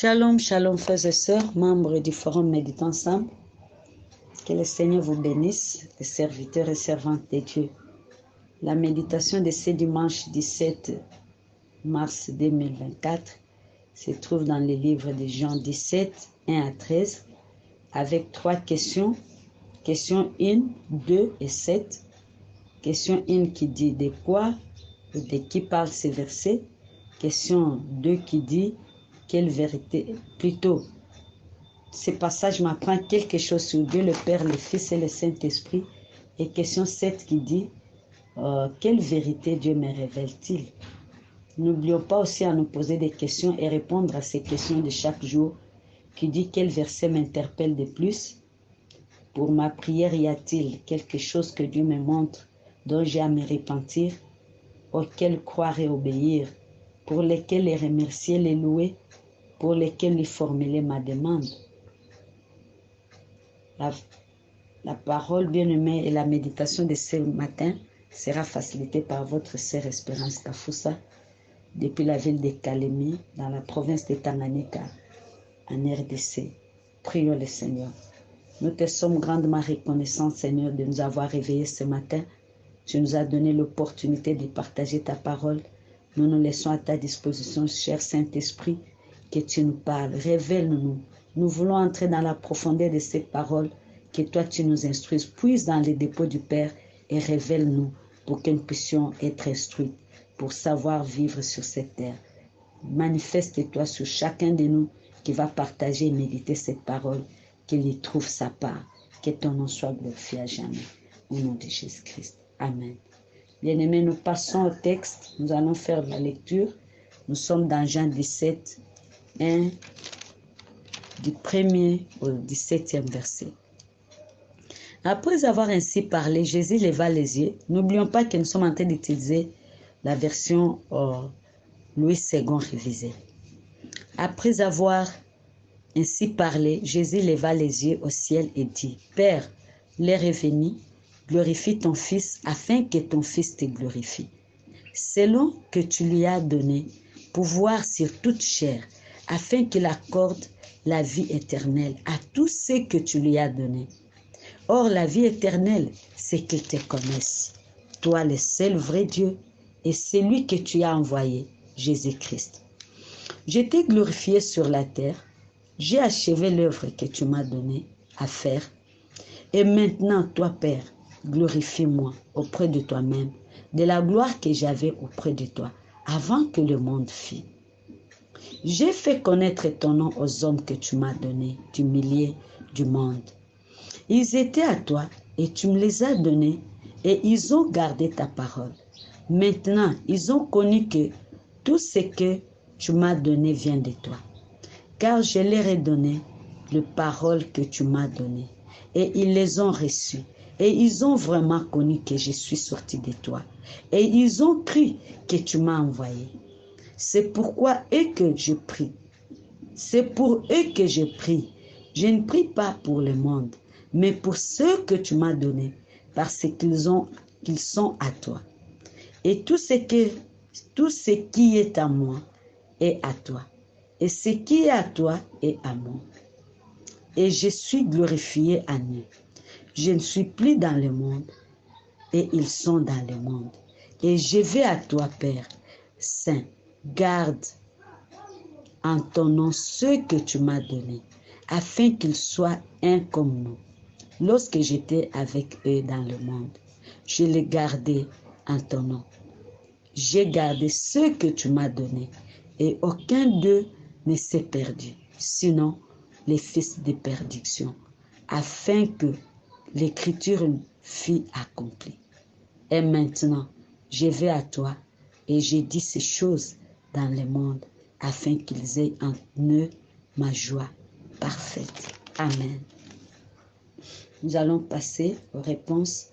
Shalom, shalom frères et sœurs, membres du forum Méditons ensemble. Que le Seigneur vous bénisse, les serviteurs et servantes de Dieu. La méditation de ce dimanche 17 mars 2024 se trouve dans le livre de Jean 17, 1 à 13, avec 3 questions. Question 1, 2 et 7. Question 1 qui dit de quoi ou de qui parle ces versets. Question 2 qui dit quelle vérité, plutôt, ce passage m'apprend quelque chose sur Dieu, le Père, le Fils et le Saint-Esprit. Et question 7 qui dit, quelle vérité Dieu me révèle-t-il? N'oublions pas aussi à nous poser des questions et répondre à ces questions de chaque jour, qui dit quel verset m'interpelle de plus. Pour ma prière, y a-t-il quelque chose que Dieu me montre, dont j'ai à me repentir, auquel croire et obéir, pour lesquels les remercier, les louer, pour lesquels lui formuler ma demande. La parole bien-aimée et la méditation de ce matin sera facilitée par votre sœur Espérance Kafoussa depuis la ville de Kalemi, dans la province de Tanganyika, en RDC. Prions le Seigneur. Nous te sommes grandement reconnaissants, Seigneur, de nous avoir réveillés ce matin. Tu nous as donné l'opportunité de partager ta parole. Nous nous laissons à ta disposition, cher Saint-Esprit, que tu nous parles. Révèle-nous. Nous voulons entrer dans la profondeur de ces paroles, que toi tu nous instruises. Puise dans les dépôts du Père et révèle-nous pour que nous puissions être instruits, pour savoir vivre sur cette terre. Manifeste-toi sur chacun de nous qui va partager et méditer cette parole, qu'il y trouve sa part. Que ton nom soit glorifié à jamais. Au nom de Jésus-Christ. Amen. Bien-aimés, nous passons au texte. Nous allons faire la lecture. Nous sommes dans Jean 17, 1, du 1er au 17e verset. Après avoir ainsi parlé, Jésus leva les yeux. N'oublions pas que nous sommes en train d'utiliser la version Louis II révisée. Après avoir ainsi parlé, Jésus leva les yeux au ciel et dit, « Père, l'heure est venue, glorifie ton Fils afin que ton Fils te glorifie. Selon que tu lui as donné pouvoir sur toute chair, afin qu'il accorde la vie éternelle à tous ceux que tu lui as donnés. Or, la vie éternelle, c'est qu'ils te connaissent, toi le seul vrai Dieu, et celui que tu as envoyé, Jésus-Christ. Je t'ai glorifié sur la terre, j'ai achevé l'œuvre que tu m'as donnée à faire, et maintenant, toi, Père, glorifie-moi auprès de toi-même, de la gloire que j'avais auprès de toi, avant que le monde fît. J'ai fait connaître ton nom aux hommes que tu m'as donnés, du milieu du monde. Ils étaient à toi et tu me les as donnés et ils ont gardé ta parole. Maintenant, ils ont connu que tout ce que tu m'as donné vient de toi. Car je leur ai donné les paroles que tu m'as données et ils les ont reçues. Et ils ont vraiment connu que je suis sorti de toi. Et ils ont cru que tu m'as envoyé. C'est pourquoi eux que je prie. C'est pour eux que je prie. Je ne prie pas pour le monde, mais pour ceux que tu m'as donnés, parce qu'ils sont à toi. Et tout ce qui est à moi est à toi. Et ce qui est à toi est à moi. Et je suis glorifié en eux. Je ne suis plus dans le monde, et ils sont dans le monde. Et je vais à toi, Père Saint, garde en ton nom ceux que tu m'as donnés, afin qu'ils soient un comme nous. Lorsque j'étais avec eux dans le monde, je les gardais en ton nom. J'ai gardé ceux que tu m'as donnés, et aucun d'eux ne s'est perdu, sinon les fils de perdition, afin que l'écriture fût accomplie. Et maintenant, je vais à toi, et j'ai dit ces choses dans le monde, afin qu'ils aient en eux ma joie parfaite. Amen. Nous allons passer aux réponses.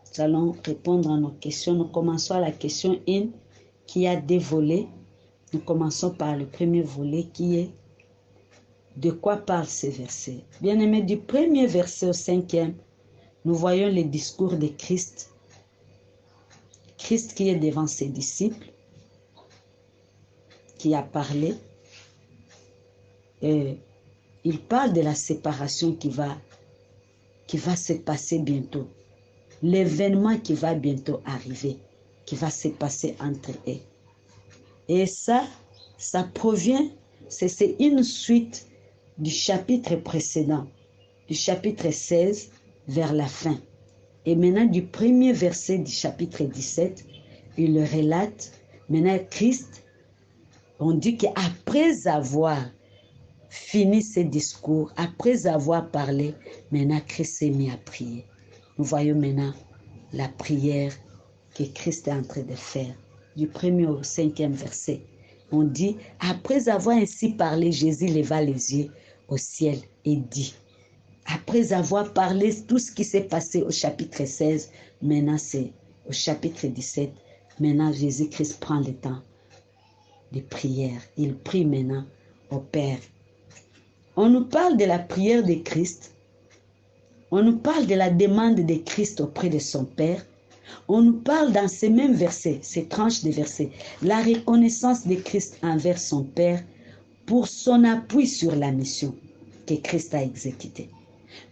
Nous allons répondre à nos questions. Nous commençons à la question 1 qui a des volets. Nous commençons par le premier volet qui est de quoi parlent ces versets. Bien-aimés, du premier verset au 5e, nous voyons les discours de Christ. Christ qui est devant ses disciples, qui a parlé. il parle de la séparation qui va se passer bientôt. L'événement qui va bientôt arriver, qui va se passer entre eux. Et ça provient, c'est une suite du chapitre précédent, du chapitre 16 vers la fin. Et maintenant, du premier verset du chapitre 17, il le relate. Maintenant, Christ, on dit qu'après avoir fini ses discours, après avoir parlé, maintenant Christ s'est mis à prier. Nous voyons maintenant la prière que Christ est en train de faire. Du 1er au 5e verset, on dit, après avoir ainsi parlé, Jésus leva les yeux au ciel et dit, après avoir parlé tout ce qui s'est passé au chapitre 16, maintenant c'est au chapitre 17, maintenant Jésus-Christ prend le temps de prière. Il prie maintenant au Père. On nous parle de la prière de Christ. On nous parle de la demande de Christ auprès de son Père. On nous parle dans ces mêmes versets, ces tranches de versets, la reconnaissance de Christ envers son Père pour son appui sur la mission que Christ a exécutée.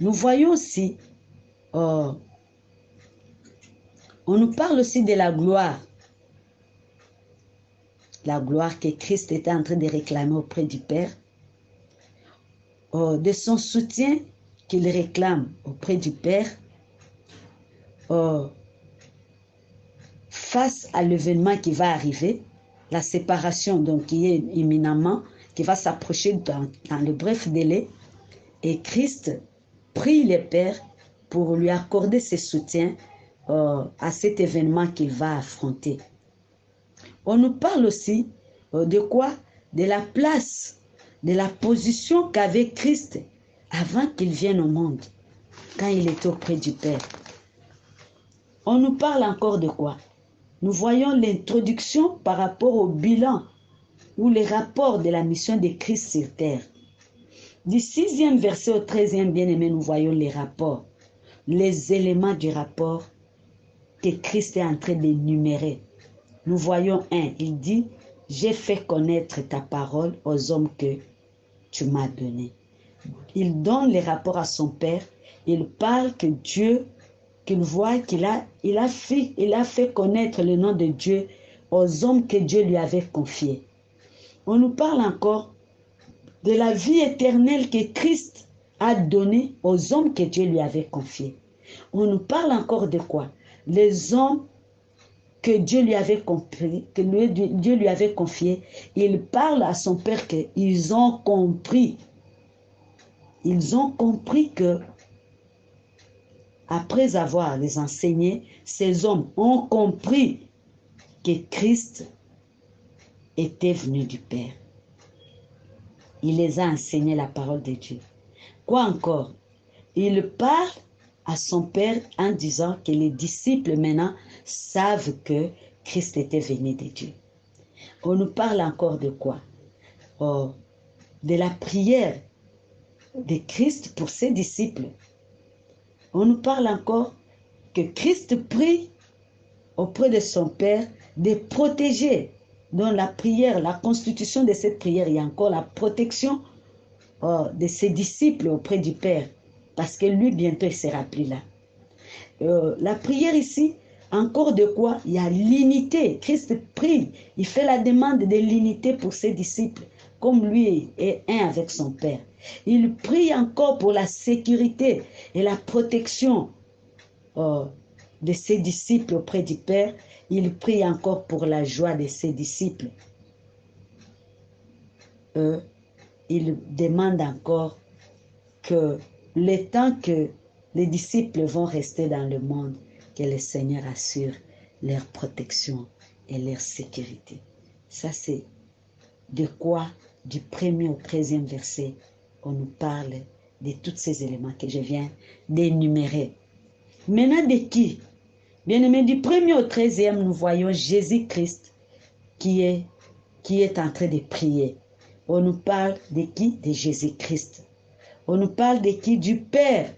Nous voyons aussi, on nous parle aussi de la gloire que Christ était en train de réclamer auprès du Père, de son soutien qu'il réclame auprès du Père, face à l'événement qui va arriver, la séparation donc qui est imminemment, qui va s'approcher dans le bref délai, et Christ prie le Père pour lui accorder ce soutien à cet événement qu'il va affronter. On nous parle aussi de quoi? De la place, de la position qu'avait Christ avant qu'il vienne au monde, quand il était auprès du Père. On nous parle encore de quoi? Nous voyons l'introduction par rapport au bilan ou les rapports de la mission de Christ sur terre. Du 6e verset au 13e, bien-aimé, nous voyons les rapports, les éléments du rapport que Christ est en train d'énumérer. Nous voyons un, il dit, j'ai fait connaître ta parole aux hommes que tu m'as donnés. Il donne les rapports à son Père, il parle que Dieu, qu'il voit qu'il a fait connaître le nom de Dieu aux hommes que Dieu lui avait confiés. On nous parle encore de la vie éternelle que Christ a donnée aux hommes que Dieu lui avait confiés. On nous parle encore de quoi? Les hommes que Dieu lui avait Dieu lui avait confiés, il parle à son Père qu'ils ont compris. Ils ont compris que après avoir les enseigné, ces hommes ont compris que Christ était venu du Père. Il les a enseigné la parole de Dieu. Quoi encore? Il parle à son Père en disant que les disciples maintenant savent que Christ était venu de Dieu. On nous parle encore de quoi? De la prière de Christ pour ses disciples. On nous parle encore que Christ prie auprès de son Père de protéger. Dans la prière, la constitution de cette prière, il y a encore la protection de ses disciples auprès du Père. Parce que lui, bientôt, il sera plus là. La prière ici, encore de quoi? Il y a l'unité. Christ prie. Il fait la demande de l'unité pour ses disciples, comme lui est un avec son Père. Il prie encore pour la sécurité et la protection de ses disciples auprès du Père. Il prie encore pour la joie de ses disciples. Il demande encore que le temps que les disciples vont rester dans le monde, que le Seigneur assure leur protection et leur sécurité. Ça, c'est de quoi, du 1er au 13e verset, on nous parle de tous ces éléments que je viens d'énumérer. Maintenant, de qui? Bien aimé, du 1er au 13e, nous voyons Jésus-Christ qui est en train de prier. On nous parle de qui? De Jésus-Christ. On nous parle de qui? Du Père,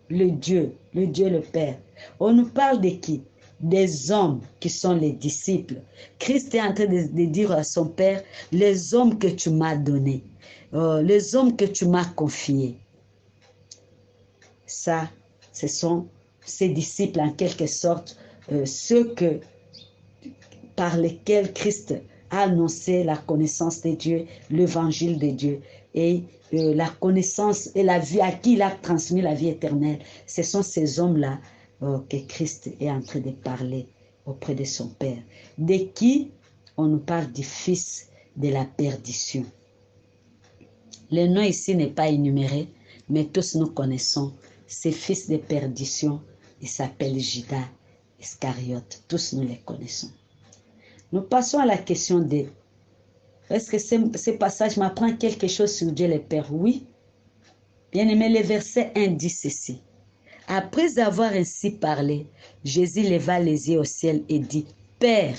le Dieu le Père. On nous parle de qui? Des hommes qui sont les disciples. Christ est en train de dire à son Père, les hommes que tu m'as donnés. les hommes que tu m'as confiés. Ça, ce sont ses disciples en quelque sorte, ceux par lesquels Christ a annoncé la connaissance de Dieu, l'évangile de Dieu et la connaissance et la vie à qui il a transmis la vie éternelle. Ce sont ces hommes-là que Christ est en train de parler auprès de son Père, de qui on nous parle du Fils de la perdition. Le nom ici n'est pas énuméré, mais tous nous connaissons ces fils de perdition. Il s'appelle Judas Iscariote. Tous nous les connaissons. Nous passons à la question D. Est-ce que ce passage m'apprend quelque chose sur Dieu le Père? Oui. Bien-aimé, le verset 1 dit ceci. Après avoir ainsi parlé, Jésus leva les yeux au ciel et dit, Père.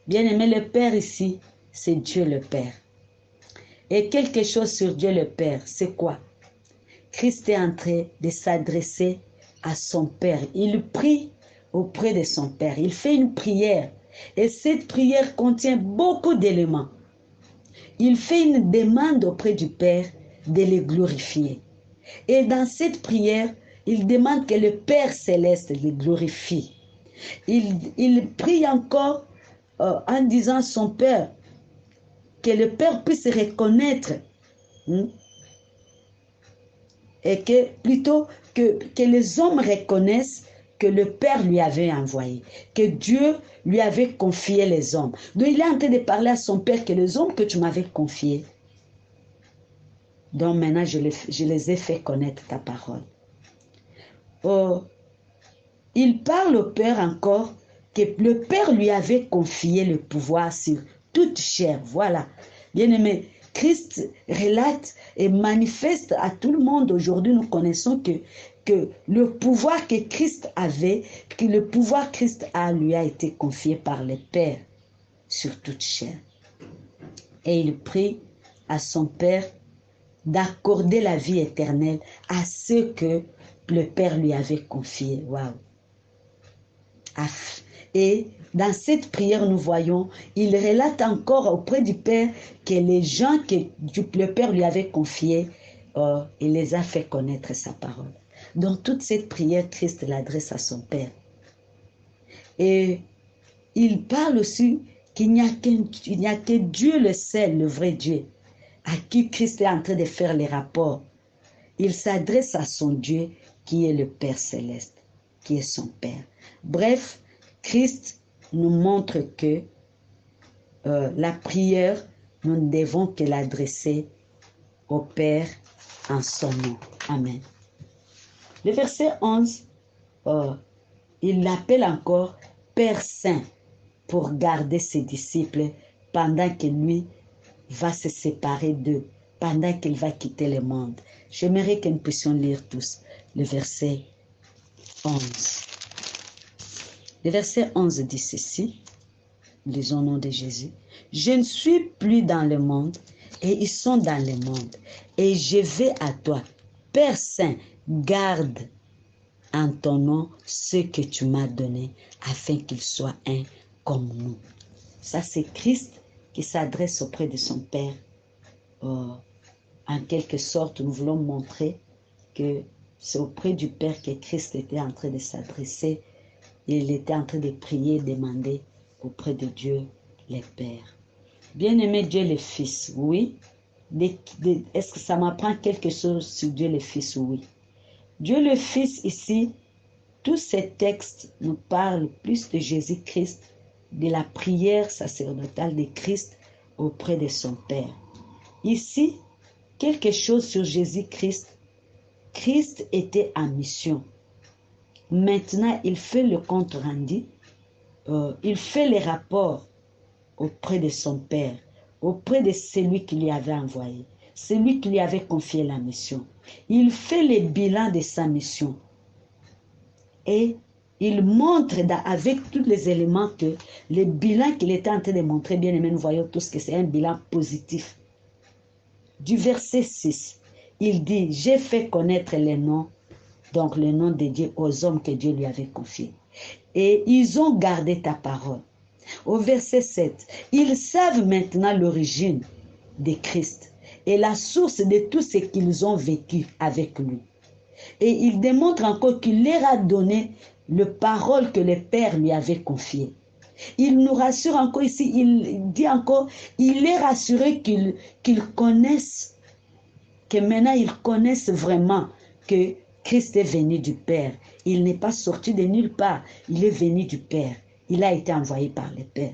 Bien-aimé, le Père ici, c'est Dieu le Père. Et quelque chose sur Dieu le Père, c'est quoi? Christ est en train de s'adresser à son Père. Il prie auprès de son Père. Il fait une prière. Et cette prière contient beaucoup d'éléments. Il fait une demande auprès du Père de le glorifier. Et dans cette prière, il demande que le Père céleste le glorifie. Il prie encore en disant à son Père que le Père puisse reconnaître et que plutôt que les hommes reconnaissent que le Père lui avait envoyé, que Dieu lui avait confié les hommes. Donc il est en train de parler à son Père que les hommes que tu m'avais confiés, donc maintenant je les ai fait connaître ta parole. Oh, il parle au Père encore que le Père lui avait confié le pouvoir sur toute chair. Voilà. Bien-aimé, Christ relate et manifeste à tout le monde. Aujourd'hui, nous connaissons que le pouvoir que Christ avait, que le pouvoir que Christ a, lui a été confié par le Père sur toute chair. Et il prie à son Père d'accorder la vie éternelle à ceux que le Père lui avait confiés. Waouh! Et dans cette prière, nous voyons, il relate encore auprès du Père que les gens que le Père lui avait confiés, il les a fait connaître sa parole. Dans toute cette prière, Christ l'adresse à son Père. Et il parle aussi qu'il n'y a que Dieu le seul, le vrai Dieu, à qui Christ est en train de faire les rapports. Il s'adresse à son Dieu qui est le Père céleste, qui est son Père. Bref, Christ nous montre que la prière, nous ne devons que l'adresser au Père en son nom. Amen. Le verset 11, il l'appelle encore Père Saint pour garder ses disciples pendant que lui va se séparer d'eux, pendant qu'il va quitter le monde. J'aimerais que nous puissions lire tous le verset 11. Le verset 11 dit ceci, lisons au nom de Jésus. Je ne suis plus dans le monde et ils sont dans le monde. Et je vais à toi, Père Saint, garde en ton nom ce que tu m'as donné afin qu'ils soient un comme nous. Ça, c'est Christ qui s'adresse auprès de son Père. En quelque sorte, nous voulons montrer que c'est auprès du Père que Christ était en train de s'adresser. Il était en train de prier, demander auprès de Dieu le Père. Bien-aimé Dieu le Fils, oui. Est-ce que ça m'apprend quelque chose sur Dieu le Fils? Oui. Dieu le Fils ici, tous ces textes nous parlent plus de Jésus-Christ, de la prière sacerdotale de Christ auprès de son Père. Ici, quelque chose sur Jésus-Christ. Christ était en mission. Maintenant, il fait le compte rendu, il fait les rapports auprès de son Père, auprès de celui qui lui avait envoyé, celui qui lui avait confié la mission. Il fait le bilan de sa mission et il montre avec tous les éléments que le bilan qu'il était en train de montrer, bien aimé, nous voyons tous que c'est un bilan positif. Du verset 6, il dit, j'ai fait connaître les noms, donc le nom de Dieu aux hommes que Dieu lui avait confiés. Et ils ont gardé ta parole. Au verset 7, ils savent maintenant l'origine de Christ est la source de tout ce qu'ils ont vécu avec lui. Et il démontre encore qu'il leur a donné le parole que le Père lui avait confiée. Il nous rassure encore ici, il dit encore, il est rassuré qu'ils connaissent, que maintenant ils connaissent vraiment que Christ est venu du Père. Il n'est pas sorti de nulle part, il est venu du Père. Il a été envoyé par le Père.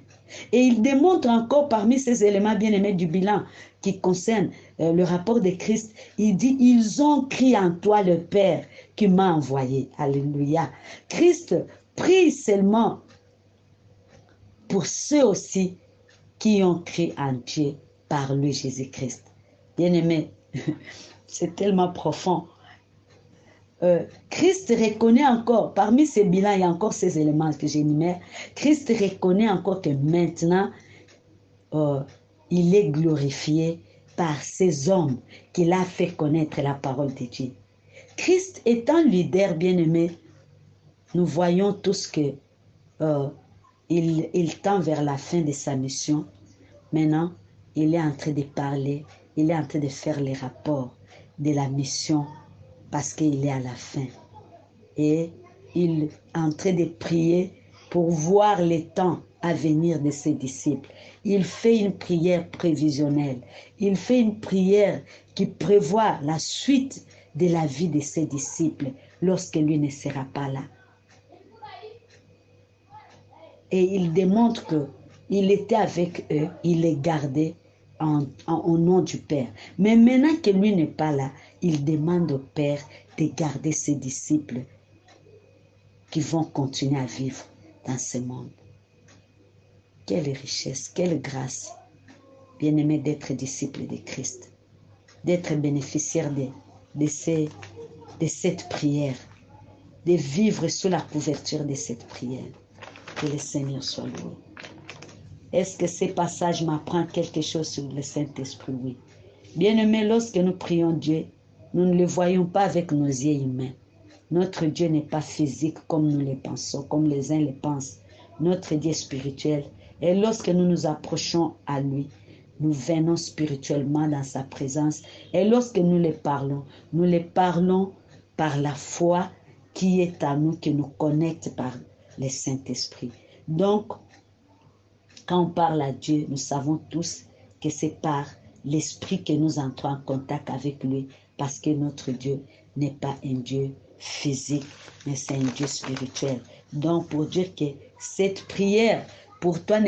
Et il démontre encore parmi ces éléments bien-aimés du bilan qui concerne le rapport de Christ, il dit, ils ont crié en toi le Père qui m'a envoyé. Alléluia. Christ prie seulement pour ceux aussi qui ont crié en Dieu par lui, Jésus-Christ. Bien-aimé, c'est tellement profond. Christ reconnaît encore, parmi ces bilans, il y a encore ces éléments que j'énumère. Christ reconnaît encore que maintenant, il est glorifié par ces hommes qu'il a fait connaître la parole de Dieu. Christ étant leader bien-aimé, nous voyons tous que il tend vers la fin de sa mission. Maintenant, il est en train de parler, il est en train de faire les rapports de la mission parce qu'il est à la fin. Et il est en train de prier pour voir les temps à venir de ses disciples. Il fait une prière prévisionnelle. Il fait une prière qui prévoit la suite de la vie de ses disciples lorsque lui ne sera pas là. Et il démontre qu'il était avec eux, il les gardait au nom du Père. Mais maintenant que lui n'est pas là, il demande au Père de garder ses disciples qui vont continuer à vivre dans ce monde. Quelle richesse, quelle grâce, bien-aimé, d'être disciple de Christ, d'être bénéficiaire de cette prière, de vivre sous la couverture de cette prière. Que le Seigneur soit loué. Est-ce que ces passages m'apprennent quelque chose sur le Saint-Esprit? Oui. Bien-aimés, lorsque nous prions Dieu, nous ne le voyons pas avec nos yeux humains. Notre Dieu n'est pas physique comme nous le pensons, comme les uns le pensent. Notre Dieu est spirituel. Et lorsque nous nous approchons à lui, nous venons spirituellement dans sa présence. Et lorsque nous le parlons par la foi qui est à nous, qui nous connecte par le Saint-Esprit. Donc, quand on parle à Dieu, nous savons tous que c'est par l'Esprit que nous entrons en contact avec lui, parce que notre Dieu n'est pas un Dieu physique, mais c'est un Dieu spirituel. Donc, pour dire que cette prière, pour toi,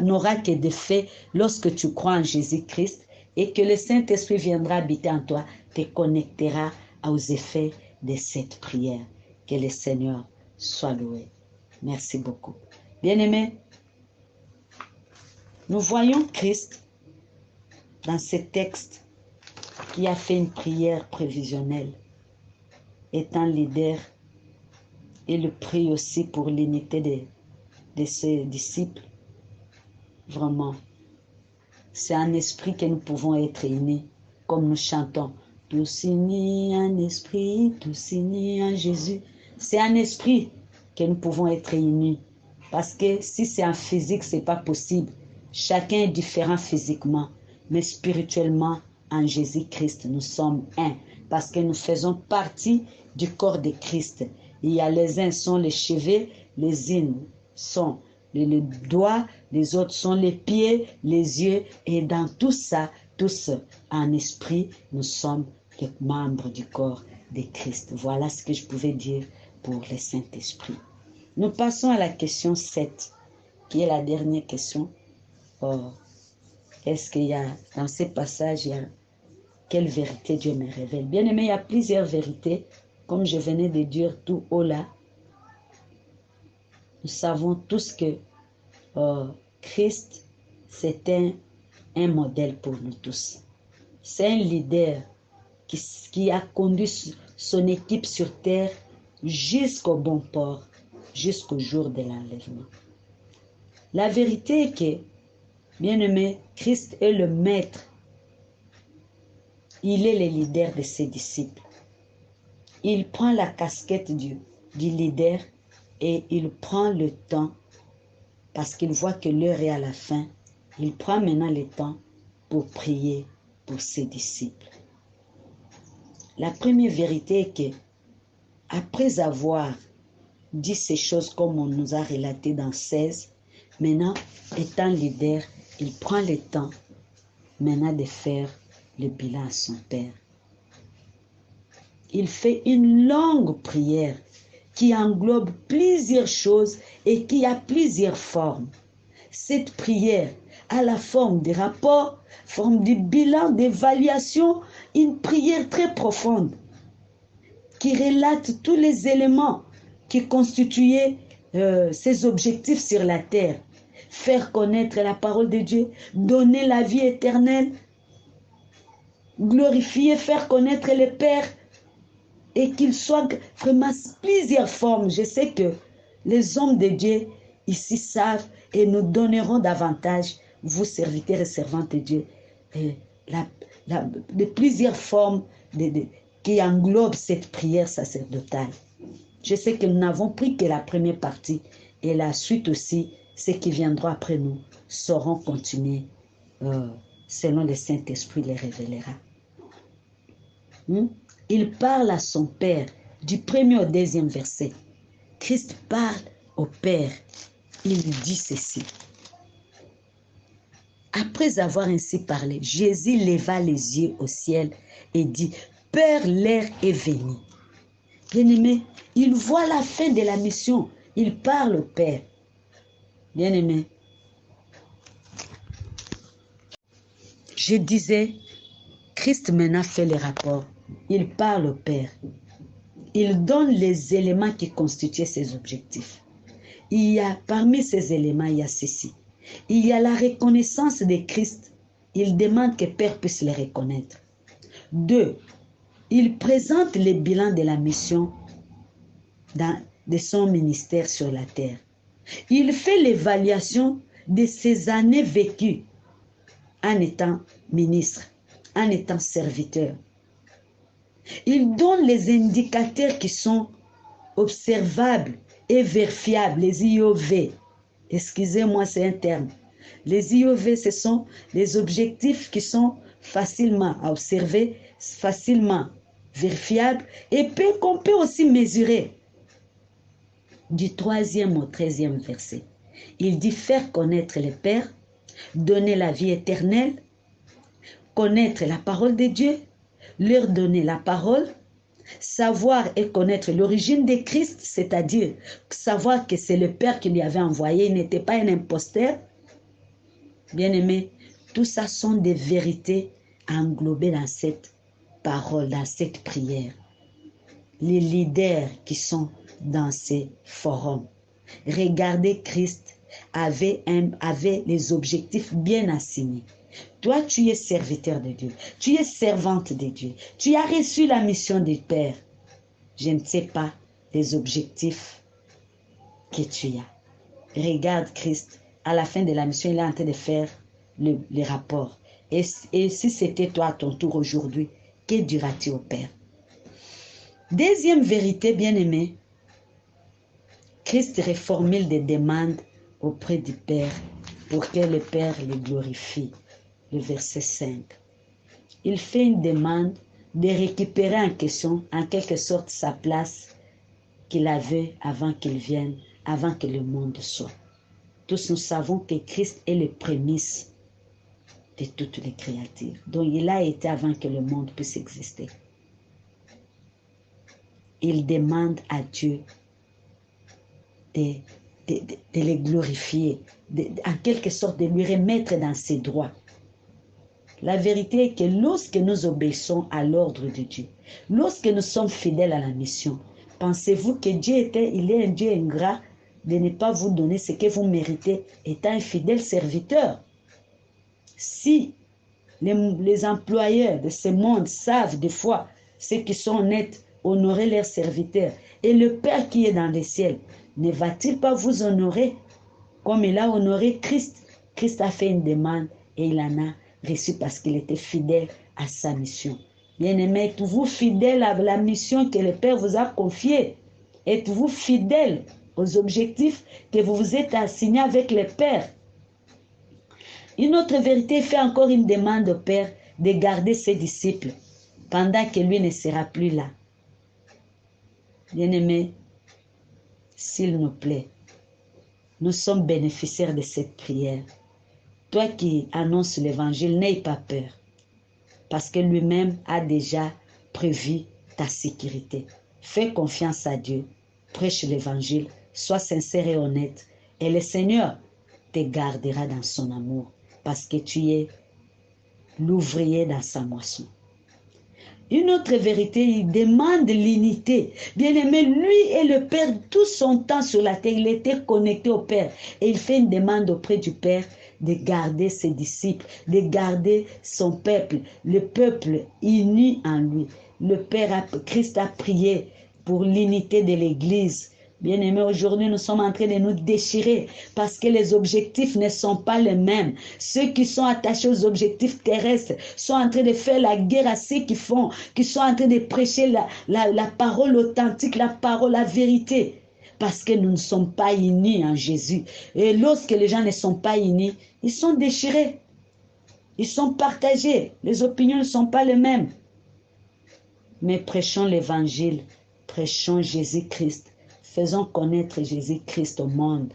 n'aura que des faits lorsque tu crois en Jésus-Christ et que le Saint-Esprit viendra habiter en toi, te connectera aux effets de cette prière. Que le Seigneur soit loué. Merci beaucoup. Bien-aimés, nous voyons Christ dans ce texte qui a fait une prière prévisionnelle, étant leader, et le prie aussi pour l'unité de ses disciples. Vraiment, c'est un esprit que nous pouvons être unis, comme nous chantons. Tous unis en esprit, tous unis en Jésus. C'est un esprit que nous pouvons être unis. Parce que si c'est en physique, ce n'est pas possible. Chacun est différent physiquement, mais spirituellement, en Jésus-Christ, nous sommes un. Parce que nous faisons partie du corps de Christ. Il y a les uns sont les cheveux, les uns sont les doigts, les autres sont les pieds, les yeux. Et dans tout ça, tous en esprit, nous sommes les membres du corps de Christ. Voilà ce que je pouvais dire pour le Saint-Esprit. Nous passons à la question 7, qui est la dernière question. Est-ce qu'il y a, dans ces passages, il y a quelle vérité Dieu me révèle? Bien aimé, il y a plusieurs vérités, comme je venais de dire tout haut là. Nous savons tous que Christ, c'est un modèle pour nous tous. C'est un leader qui a conduit son équipe sur terre jusqu'au bon port, jusqu'au jour de l'enlèvement. La vérité est que, bien aimé, Christ est le maître. Il est le leader de ses disciples. Il prend la casquette du leader et il prend le temps, parce qu'il voit que l'heure est à la fin. Il prend maintenant le temps pour prier pour ses disciples. La première vérité est que, après avoir dit ces choses comme on nous a relaté dans 16, maintenant, étant leader, il prend le temps maintenant de faire le bilan à son Père. Il fait une longue prière qui englobe plusieurs choses et qui a plusieurs formes. Cette prière a la forme de rapport, forme de bilan, d'évaluation, une prière très profonde qui relate tous les éléments qui constituaient ses objectifs sur la terre. Faire connaître la parole de Dieu, donner la vie éternelle, glorifier, faire connaître le Père, et qu'il soit vraiment plusieurs formes. Je sais que les hommes de Dieu ici savent et nous donneront davantage, vous serviteurs et servantes de Dieu, de plusieurs formes qui englobent cette prière sacerdotale. Je sais que nous n'avons pris que la première partie et la suite aussi, ceux qui viendront après nous sauront continuer selon le Saint-Esprit les révélera. Il parle à son Père du premier au deuxième verset. Christ parle au Père. Il dit ceci. Après avoir ainsi parlé, Jésus leva les yeux au ciel et dit, Père, l'heure est venue. Bien-aimé, il voit la fin de la mission. Il parle au Père. Bien-aimé, je disais, Christ maintenant fait le rapport. Il parle au Père. Il donne les éléments qui constituent ses objectifs. Il y a, parmi ces éléments, il y a ceci. Il y a la reconnaissance de Christ. Il demande que Père puisse le reconnaître. 2. Il présente le bilan de la mission de son ministère sur la terre. Il fait l'évaluation de ses années vécues en étant ministre, en étant serviteur. Il donne les indicateurs qui sont observables et vérifiables, les IOV. Excusez-moi, c'est un terme. Les IOV, ce sont les objectifs qui sont facilement à observer, facilement vérifiables et qu'on peut aussi mesurer. Du 3e au 13e verset, il dit faire connaître le Père, donner la vie éternelle, connaître la parole de Dieu, leur donner la parole, savoir et connaître l'origine de Christ, c'est-à-dire savoir que c'est le Père qui lui avait envoyé, il n'était pas un imposteur. Bien-aimé, tout ça sont des vérités englobées dans cette parole, dans cette prière. Les leaders qui sont dans ces forums, regardez, Christ avait les objectifs bien assignés. Toi, tu es serviteur de Dieu. Tu es servante de Dieu. Tu as reçu la mission du Père. Je ne sais pas les objectifs que tu as. Regarde Christ. À la fin de la mission, il est en train de faire les rapports. Et si c'était toi à ton tour aujourd'hui, que diras-tu au Père? Deuxième vérité, bien-aimé, Christ reformule des demandes auprès du Père pour que le Père le glorifie. Le verset 5. Il fait une demande de récupérer en quelque sorte sa place qu'il avait avant qu'il vienne, avant que le monde soit. Tous nous savons que Christ est le prémisse de toutes les créatures. Donc il a été avant que le monde puisse exister. Il demande à Dieu de le glorifier, en quelque sorte de lui remettre dans ses droits. La vérité est que lorsque nous obéissons à l'ordre de Dieu, lorsque nous sommes fidèles à la mission, pensez-vous que Dieu il est un Dieu ingrat de ne pas vous donner ce que vous méritez étant un fidèle serviteur? Si les employeurs de ce monde savent des fois, ceux qui sont honnêtes, honorer leurs serviteurs, et le Père qui est dans les ciels, ne va-t-il pas vous honorer comme il a honoré Christ? Christ a fait une demande et il en a reçu parce qu'il était fidèle à sa mission. Bien-aimés, êtes-vous fidèle à la mission que le Père vous a confiée? Êtes-vous fidèle aux objectifs que vous vous êtes assignés avec le Père? Une autre vérité fait encore une demande au Père de garder ses disciples pendant que lui ne sera plus là. Bien-aimés, s'il nous plaît, nous sommes bénéficiaires de cette prière. Toi qui annonces l'évangile, n'aie pas peur, parce que lui-même a déjà prévu ta sécurité. Fais confiance à Dieu, prêche l'évangile, sois sincère et honnête, et le Seigneur te gardera dans son amour, parce que tu es l'ouvrier dans sa moisson. Une autre vérité, il demande l'unité. Bien-aimé, lui et le Père, tout son temps sur la terre, il était connecté au Père. Et il fait une demande auprès du Père de garder ses disciples, de garder son peuple, le peuple uni en lui. Le Père, Christ a prié pour l'unité de l'Église. Bien-aimés, aujourd'hui, nous sommes en train de nous déchirer parce que les objectifs ne sont pas les mêmes. Ceux qui sont attachés aux objectifs terrestres sont en train de faire la guerre à ceux qui sont en train de prêcher la parole authentique, la parole, la vérité. Parce que nous ne sommes pas unis en Jésus. Et lorsque les gens ne sont pas unis, ils sont déchirés. Ils sont partagés. Les opinions ne sont pas les mêmes. Mais prêchons l'évangile. Prêchons Jésus-Christ. Faisons connaître Jésus-Christ au monde.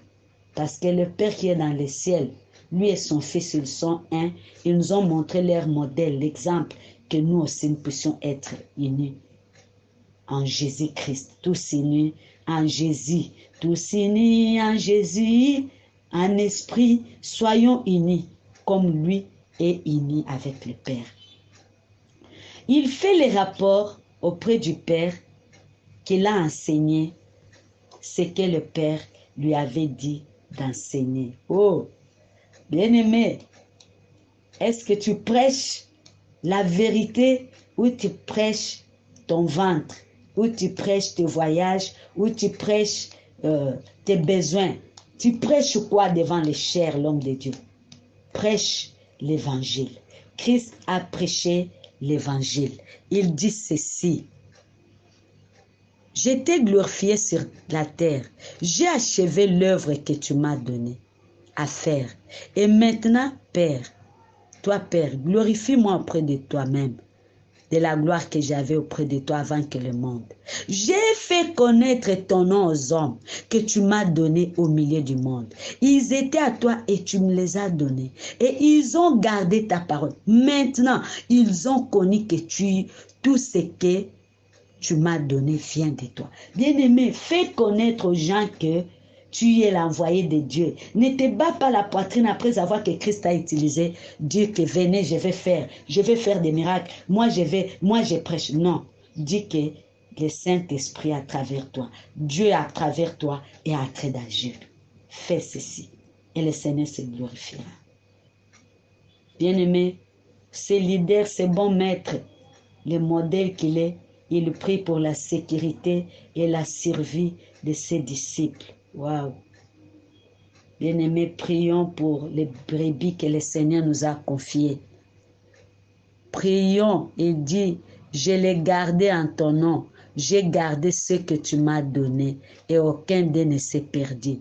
Parce que le Père qui est dans le ciel, lui et son Fils, ils sont un. Ils nous ont montré leur modèle, l'exemple, que nous aussi nous puissions être unis en Jésus-Christ. Tous unis en Jésus. Tous unis en Jésus. En esprit, soyons unis comme lui est uni avec le Père. Il fait les rapports auprès du Père qu'il a enseigné ce que le Père lui avait dit d'enseigner. Oh, bien-aimé, est-ce que tu prêches la vérité ou tu prêches ton ventre, ou tu prêches tes voyages, ou tu prêches tes besoins? Tu prêches quoi devant les chers, l'homme de Dieu? Prêche l'évangile. Christ a prêché l'évangile. Il dit ceci: je t'ai glorifié sur la terre. J'ai achevé l'œuvre que tu m'as donnée à faire. Et maintenant, Père, toi, Père, glorifie-moi auprès de toi-même, de la gloire que j'avais auprès de toi avant que le monde. J'ai fait connaître ton nom aux hommes que tu m'as donné au milieu du monde. Ils étaient à toi et tu me les as donnés. Et ils ont gardé ta parole. Maintenant, ils ont connu que tout ce que tu m'as donné vient de toi. Bien-aimé, fais connaître aux gens que tu es l'envoyé de Dieu. Ne te bats pas la poitrine après avoir que Christ a utilisé. Dieu que venez, je vais faire des miracles. Moi, je prêche. Non, dis que le Saint-Esprit à travers toi, Dieu à travers toi est en train d'agir. Fais ceci et le Seigneur se glorifiera. Bien-aimé, ce leader, ce bon maître, le modèle qu'il est, il prie pour la sécurité et la survie de ses disciples. Waouh! Bien-aimés, prions pour les brebis que le Seigneur nous a confiées. Prions, il dit, je les gardais en ton nom. J'ai gardé ce que tu m'as donné et aucun d'eux ne s'est perdu.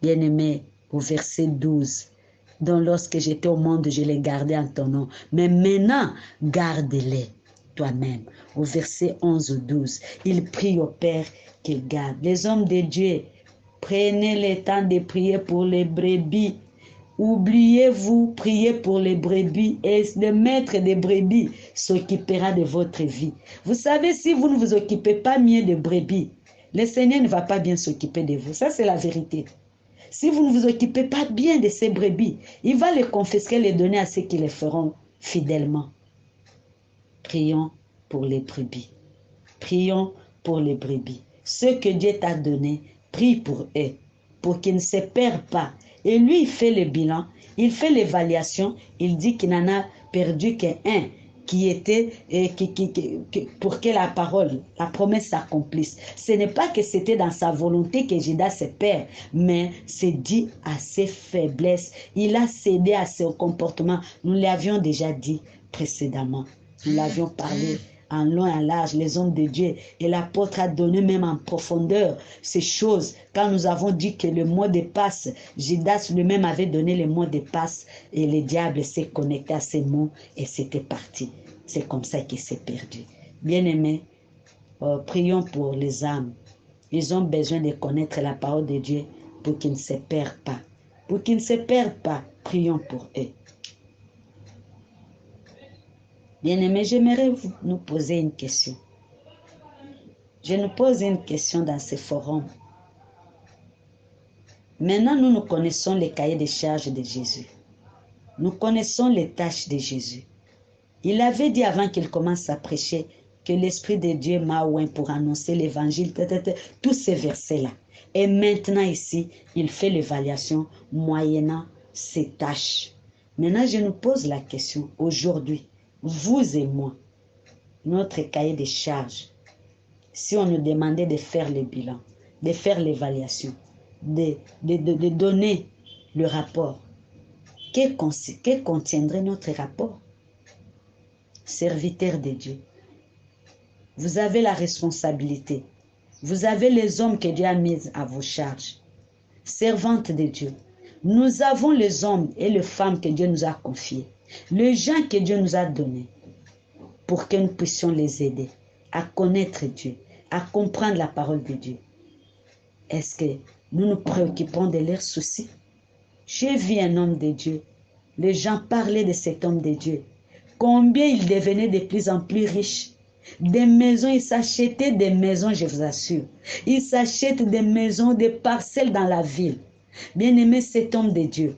Bien-aimés, au verset 12. Donc lorsque j'étais au monde, je les gardais en ton nom. Mais maintenant, garde-les toi-même. Au verset 11 ou 12, il prie au Père qu'il garde. Les hommes de Dieu, prenez le temps de prier pour les brebis. Oubliez-vous, priez pour les brebis et le maître des brebis s'occupera de votre vie. Vous savez, si vous ne vous occupez pas bien des brebis, le Seigneur ne va pas bien s'occuper de vous. Ça, c'est la vérité. Si vous ne vous occupez pas bien de ces brebis, il va les confisquer, les donner à ceux qui les feront fidèlement. Prions pour les brebis. Prions pour les brebis. Ceux que Dieu t'a donnés, prie pour eux, pour qu'ils ne se perdent pas. Et lui, il fait le bilan, il fait l'évaluation, il dit qu'il n'en a perdu qu'un qui était, pour que la parole, la promesse s'accomplisse. Ce n'est pas que c'était dans sa volonté que Judas se perd, mais c'est dit à ses faiblesses. Il a cédé à ses comportements. Nous l'avions déjà dit précédemment. Nous l'avions parlé en long et en large, les hommes de Dieu. Et l'apôtre a donné même en profondeur ces choses. Quand nous avons dit que le mot de passe, Judas lui-même avait donné le mot de passe et le diable s'est connecté à ces mots et c'était parti. C'est comme ça qu'il s'est perdu. Bien-aimés, prions pour les âmes. Ils ont besoin de connaître la parole de Dieu pour qu'ils ne se perdent pas. Pour qu'ils ne se perdent pas, prions pour eux. Bien-aimés, j'aimerais nous poser une question. Je nous pose une question dans ce forum. Maintenant, nous connaissons les cahiers de charges de Jésus. Nous connaissons les tâches de Jésus. Il avait dit avant qu'il commence à prêcher que l'Esprit de Dieu m'a oint pour annoncer l'évangile, tous ces versets-là. Et maintenant ici, il fait l'évaluation moyennant ces tâches. Maintenant, je nous pose la question, aujourd'hui, vous et moi, notre cahier de charges, si on nous demandait de faire le bilan, de faire l'évaluation, de donner le rapport, que contiendrait notre rapport? Serviteur de Dieu, vous avez la responsabilité. Vous avez les hommes que Dieu a mis à vos charges. Servantes de Dieu. Nous avons les hommes et les femmes que Dieu nous a confiés. Les gens que Dieu nous a donnés. Pour que nous puissions les aider à connaître Dieu, à comprendre la parole de Dieu. Est-ce que nous nous préoccupons de leurs soucis? J'ai vu un homme de Dieu. Les gens parlaient de cet homme de Dieu. Combien il devenait de plus en plus riche. Des maisons, il s'achetait des maisons, je vous assure. Il s'achète des maisons, des parcelles dans la ville. Bien-aimé, cet homme de Dieu,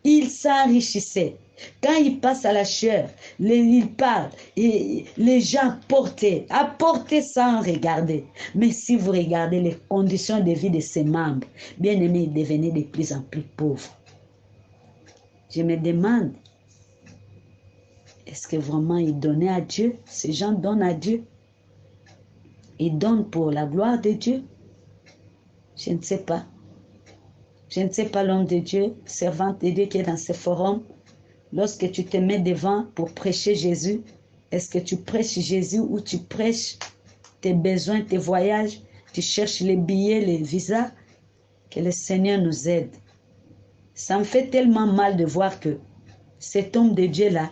il s'enrichissait. Quand il passe à la chair, il parle, et les gens apportaient sans regarder. Mais si vous regardez les conditions de vie de ses membres, bien-aimé, il devenait de plus en plus pauvre. Je me demande, est-ce que vraiment ils donnaient à Dieu? Ces gens donnent à Dieu. Ils donnent pour la gloire de Dieu. Je ne sais pas. Je ne sais pas l'homme de Dieu, servante de Dieu qui est dans ce forum. Lorsque tu te mets devant pour prêcher Jésus, est-ce que tu prêches Jésus ou tu prêches tes besoins, tes voyages, tu cherches les billets, les visas? Que le Seigneur nous aide. Ça me fait tellement mal de voir que cet homme de Dieu-là,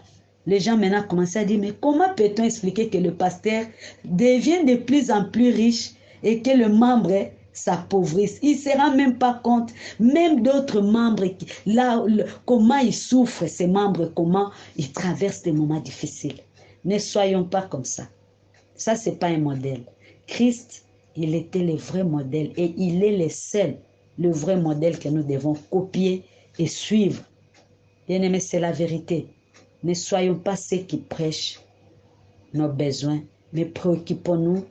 les gens maintenant commencent à dire, mais comment peut-on expliquer que le pasteur devient de plus en plus riche et que le membre s'appauvrisse? Il ne se rend même pas compte, même d'autres membres, comment ils souffrent, ces membres, comment ils traversent des moments difficiles. Ne soyons pas comme ça. Ça, ce n'est pas un modèle. Christ, il était le vrai modèle et il est le seul, le vrai modèle que nous devons copier et suivre. Bien-aimés, c'est la vérité. Ne soyons pas ceux qui prêchent nos besoins, mais préoccupons-nous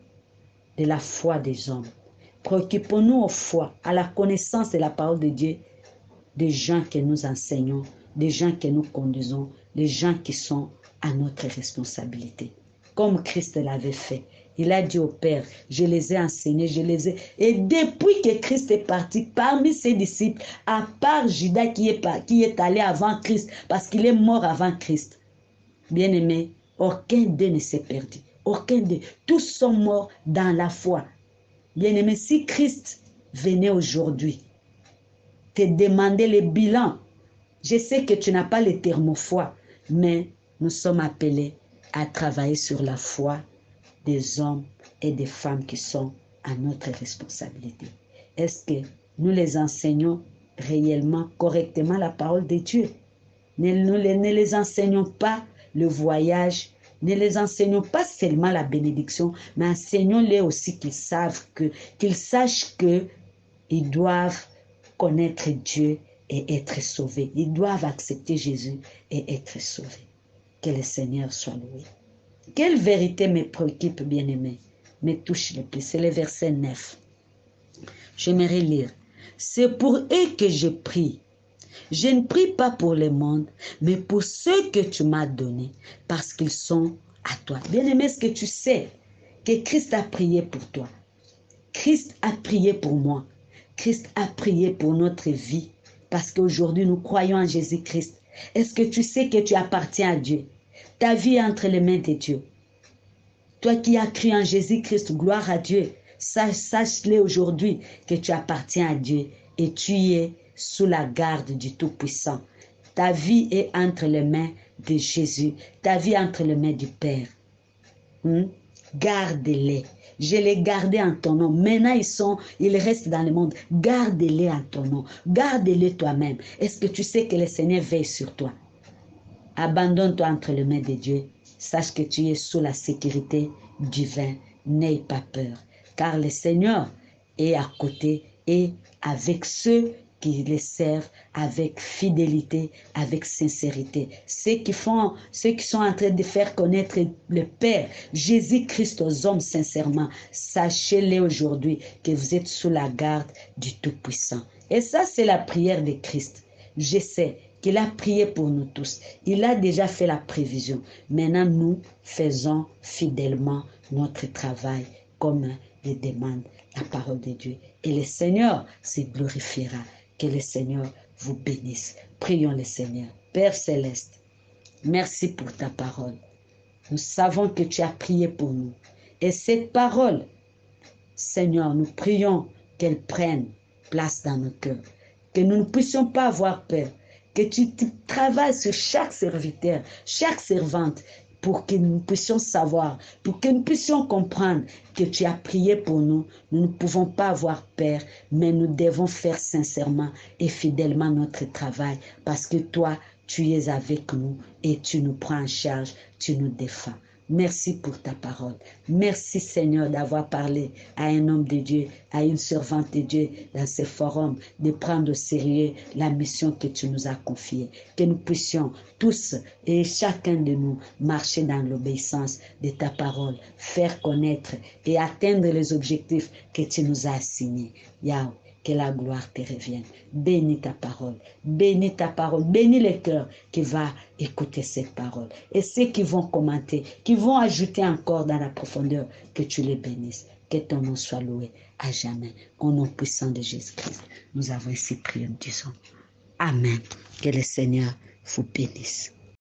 de la foi des hommes. Préoccupons-nous aux foi, à la connaissance de la parole de Dieu, des gens que nous enseignons, des gens que nous conduisons, des gens qui sont à notre responsabilité. Comme Christ l'avait fait. Il a dit au Père, je les ai enseignés, je les ai... Et depuis que Christ est parti, parmi ses disciples, à part Judas qui est allé avant Christ, parce qu'il est mort avant Christ, bien aimé, aucun d'eux ne s'est perdu. Aucun d'eux. Tous sont morts dans la foi. Bien aimé, si Christ venait aujourd'hui te demander le bilan, je sais que tu n'as pas le terme foi, mais nous sommes appelés à travailler sur la foi des hommes et des femmes qui sont à notre responsabilité. Est-ce que nous les enseignons réellement, correctement la parole de Dieu? Ne les enseignons pas le voyage, ne les enseignons pas seulement la bénédiction, mais enseignons-les aussi qu'ils sachent qu'ils doivent connaître Dieu et être sauvés. Ils doivent accepter Jésus et être sauvés. Que le Seigneur soit loué. Quelle vérité me préoccupe, bien-aimé, me touche le plus? C'est le verset 9. J'aimerais lire. C'est pour eux que je prie. Je ne prie pas pour le monde, mais pour ceux que tu m'as donnés, parce qu'ils sont à toi. Bien-aimé, est-ce que tu sais que Christ a prié pour toi? Christ a prié pour moi. Christ a prié pour notre vie, parce qu'aujourd'hui, nous croyons en Jésus-Christ. Est-ce que tu sais que tu appartiens à Dieu? Ta vie est entre les mains de Dieu. Toi qui as cru en Jésus-Christ, gloire à Dieu. Sache-le aujourd'hui que tu appartiens à Dieu et tu es sous la garde du Tout-Puissant. Ta vie est entre les mains de Jésus. Ta vie est entre les mains du Père. Garde-les. Je les gardais en ton nom. Maintenant, ils restent dans le monde. Garde-les en ton nom. Garde-les toi-même. Est-ce que tu sais que le Seigneur veille sur toi? Abandonne-toi entre les mains de Dieu. Sache que tu es sous la sécurité divine. N'aie pas peur. Car le Seigneur est à côté et avec ceux qui les servent avec fidélité, avec sincérité. Ceux qui sont en train de faire connaître le Père, Jésus-Christ aux hommes sincèrement, sachez-le aujourd'hui que vous êtes sous la garde du Tout-Puissant. Et ça, c'est la prière de Christ. Je sais qu'il a prié pour nous tous. Il a déjà fait la prévision. Maintenant, nous faisons fidèlement notre travail comme le demande la parole de Dieu. Et le Seigneur se glorifiera. Que le Seigneur vous bénisse. Prions le Seigneur. Père Céleste, merci pour ta parole. Nous savons que tu as prié pour nous. Et cette parole, Seigneur, nous prions qu'elle prenne place dans nos cœurs. Que nous ne puissions pas avoir peur. Que tu travailles sur chaque serviteur, chaque servante, pour que nous puissions savoir, pour que nous puissions comprendre que tu as prié pour nous. Nous ne pouvons pas avoir peur, mais nous devons faire sincèrement et fidèlement notre travail, parce que toi, tu es avec nous et tu nous prends en charge, tu nous défends. Merci pour ta parole. Merci Seigneur d'avoir parlé à un homme de Dieu, à une servante de Dieu dans ce forum, de prendre au sérieux la mission que tu nous as confiée. Que nous puissions tous et chacun de nous marcher dans l'obéissance de ta parole, faire connaître et atteindre les objectifs que tu nous as assignés. Yahweh. Que la gloire te revienne. Bénis ta parole. Bénis ta parole. Bénis le cœur qui va écouter cette parole. Et ceux qui vont commenter, qui vont ajouter encore dans la profondeur, que tu les bénisses. Que ton nom soit loué à jamais. Au nom puissant de Jésus-Christ, nous avons ainsi prié, nous disons Amen. Que le Seigneur vous bénisse.